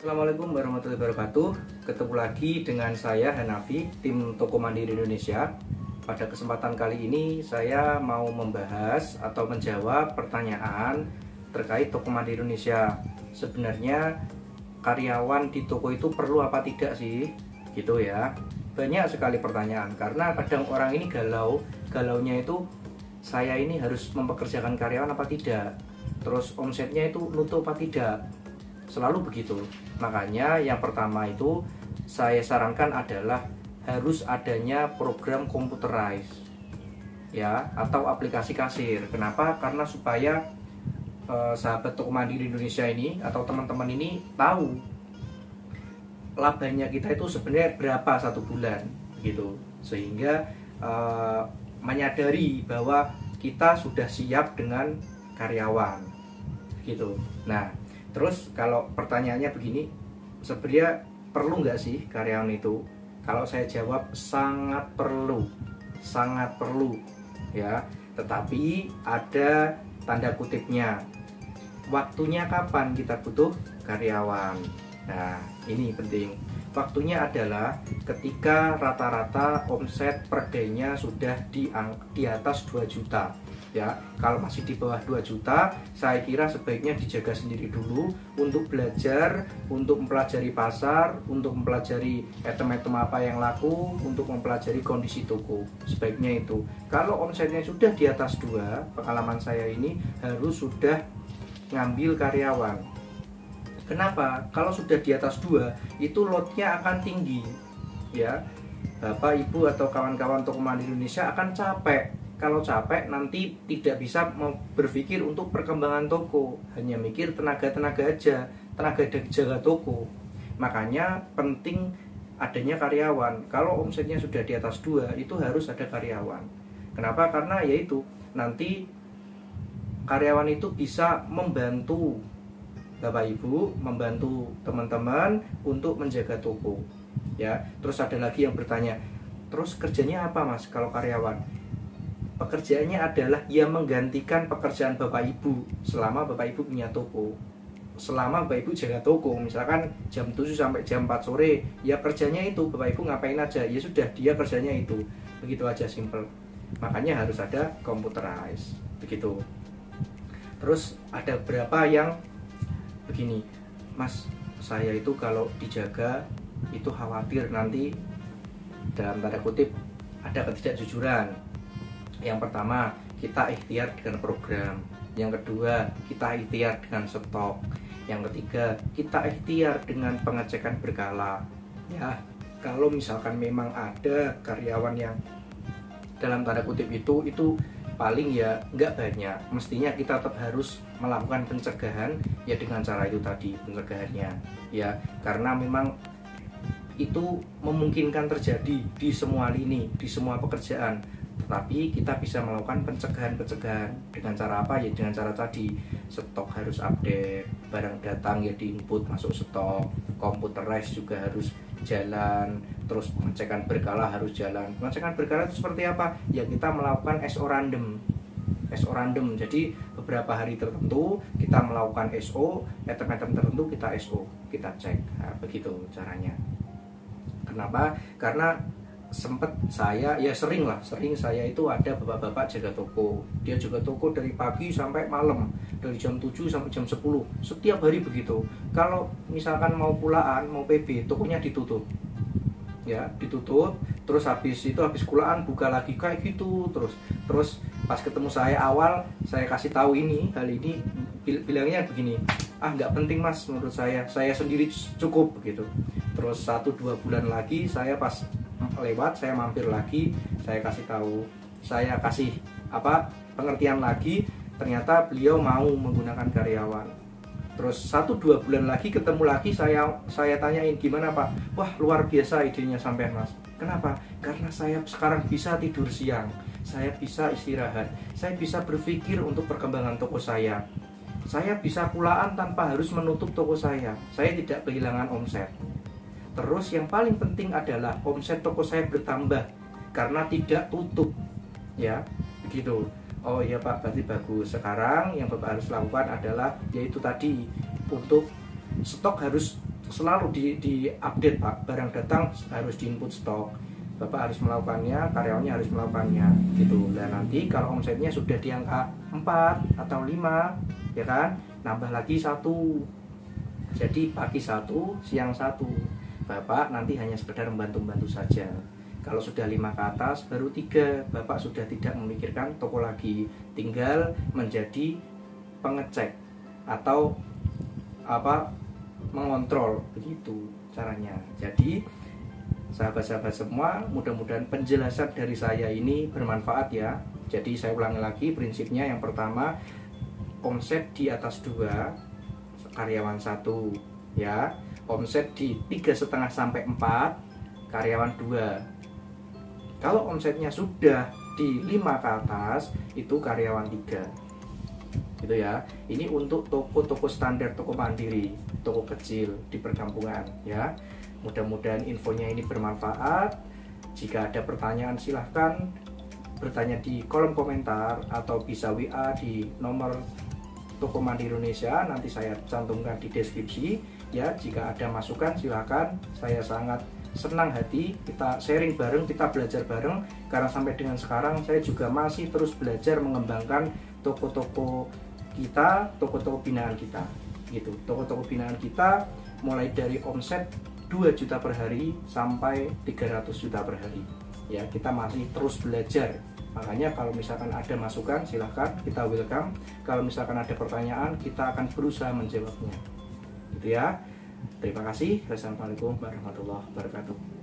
Assalamualaikum warahmatullahi wabarakatuh. Ketemu lagi dengan saya Hanafi, tim Toko Mandiri Indonesia. Pada kesempatan kali ini saya mau membahas atau menjawab pertanyaan terkait Toko Mandiri Indonesia. Sebenarnya karyawan di toko itu perlu apa tidak sih? Gitu ya. Banyak sekali pertanyaan karena kadang orang ini galaunya itu saya ini harus mempekerjakan karyawan apa tidak? Terus omsetnya itu nutup apa tidak? Selalu begitu. Makanya yang pertama itu saya sarankan adalah harus adanya program computerized ya, atau aplikasi kasir. Kenapa? Karena supaya sahabat Toko Mandiri Indonesia ini atau teman-teman ini tahu labanya kita itu sebenarnya berapa satu bulan gitu, sehingga menyadari bahwa kita sudah siap dengan karyawan gitu. Nah, terus kalau pertanyaannya begini, sebenarnya perlu nggak sih karyawan itu? Kalau saya jawab sangat perlu ya. Tetapi ada tanda kutipnya. Waktunya kapan kita butuh karyawan? Nah, ini penting. Waktunya adalah ketika rata-rata omset per day-nya sudah di atas 2 juta. Ya, kalau masih di bawah 2 juta, saya kira sebaiknya dijaga sendiri dulu untuk belajar, untuk mempelajari pasar, untuk mempelajari item-item apa yang laku, untuk mempelajari kondisi toko. Sebaiknya itu. Kalau omsetnya sudah di atas 2, pengalaman saya ini harus sudah ngambil karyawan. Kenapa? Kalau sudah di atas 2, itu lotnya akan tinggi. Ya, Bapak, Ibu, atau kawan-kawan Toko Mandiri Indonesia akan capek. Kalau capek nanti tidak bisa berpikir untuk perkembangan toko, hanya mikir tenaga-tenaga aja, tenaga jaga toko. Makanya penting adanya karyawan. Kalau omsetnya sudah di atas 2, itu harus ada karyawan. Kenapa? Karena yaitu nanti karyawan itu bisa membantu Bapak Ibu, membantu teman-teman untuk menjaga toko. Ya, terus ada lagi yang bertanya, terus kerjanya apa Mas kalau karyawan? Pekerjaannya adalah yang menggantikan pekerjaan Bapak Ibu selama Bapak Ibu punya toko. Selama Bapak Ibu jaga toko, misalkan jam 7 sampai jam 4 sore, ya kerjanya itu, Bapak Ibu ngapain aja, ya sudah, dia kerjanya itu. Begitu aja, simple. Makanya harus ada computerized, begitu. Terus ada berapa yang begini, Mas, saya itu kalau dijaga itu khawatir nanti dalam tanda kutip ada ketidakjujuran. Yang pertama, kita ikhtiar dengan program. Yang kedua, kita ikhtiar dengan stok. Yang ketiga, kita ikhtiar dengan pengecekan berkala. Ya, kalau misalkan memang ada karyawan yang dalam tanda kutip itu paling ya nggak banyak. Mestinya kita tetap harus melakukan pencegahan ya dengan cara itu tadi, pencegahannya. Ya, karena memang itu memungkinkan terjadi di semua lini, di semua pekerjaan. Tetapi kita bisa melakukan pencegahan dengan cara apa? Ya dengan cara tadi, stok harus update, barang datang ya diinput masuk stok, computerized juga harus jalan, terus pengecekan berkala harus jalan. Pengecekan berkala itu seperti apa? Ya kita melakukan SO random. Jadi beberapa hari tertentu kita melakukan SO, item-item tertentu kita SO, kita cek. Nah, begitu caranya. Kenapa? Karena sering saya itu ada bapak-bapak jaga toko. Dia jaga toko dari pagi sampai malam, dari jam 7 sampai jam 10, setiap hari begitu. Kalau misalkan mau pulaan, mau PB, tokonya ditutup. Ya, ditutup, terus habis kulaan buka lagi kayak gitu terus pas ketemu saya awal, saya kasih tahu hal ini bilangnya begini, nggak penting Mas, menurut saya sendiri cukup begitu. Terus 1-2 bulan lagi saya pas lewat, saya mampir lagi, saya kasih tahu, saya kasih pengertian lagi, ternyata beliau mau menggunakan karyawan. Terus 1-2 bulan lagi ketemu lagi, saya tanyain, gimana Pak? Wah, luar biasa idenya sampean Mas. Kenapa? Karena saya sekarang bisa tidur siang, saya bisa istirahat, saya bisa berpikir untuk perkembangan toko saya bisa pulaan tanpa harus menutup toko saya tidak kehilangan omset. Terus yang paling penting adalah omset toko saya bertambah karena tidak tutup. Ya, begitu. Oh iya Pak, berarti bagus. Sekarang yang Bapak harus lakukan adalah yaitu tadi, untuk stok harus selalu di update Pak, barang datang harus di input stok, Bapak harus melakukannya, karyawannya harus melakukannya gitu. Dan nanti kalau omsetnya sudah di angka 4 atau 5 ya kan, nambah lagi 1, jadi pagi 1, siang 1, Bapak nanti hanya sekedar membantu-bantu saja. Kalau sudah 5 ke atas baru 3, Bapak sudah tidak memikirkan toko lagi, tinggal menjadi pengecek atau mengontrol, begitu caranya. Jadi sahabat-sahabat semua, mudah-mudahan penjelasan dari saya ini bermanfaat ya. Jadi saya ulangi lagi prinsipnya. Yang pertama, omset di atas 2, karyawan 1 ya. Omset di 3,5 sampai 4, karyawan 2. Kalau omsetnya sudah di 5 ke atas, itu karyawan 3. Gitu ya. Ini untuk toko-toko standar, toko mandiri, toko kecil di perkampungan ya. Mudah-mudahan infonya ini bermanfaat. Jika ada pertanyaan silahkan bertanya di kolom komentar atau bisa WA di nomor Toko Mandiri Indonesia, nanti saya cantumkan di deskripsi ya. Jika ada masukan silahkan, saya sangat senang hati kita sharing bareng, kita belajar bareng, karena sampai dengan sekarang saya juga masih terus belajar mengembangkan toko-toko kita, toko-toko binaan kita gitu. Toko-toko binaan kita mulai dari omset 2 juta per hari sampai 300 juta per hari ya. Kita masih terus belajar, makanya kalau misalkan ada masukan silahkan, kita welcome. Kalau misalkan ada pertanyaan, kita akan berusaha menjawabnya gitu ya. Terima kasih. Wassalamualaikum warahmatullahi wabarakatuh.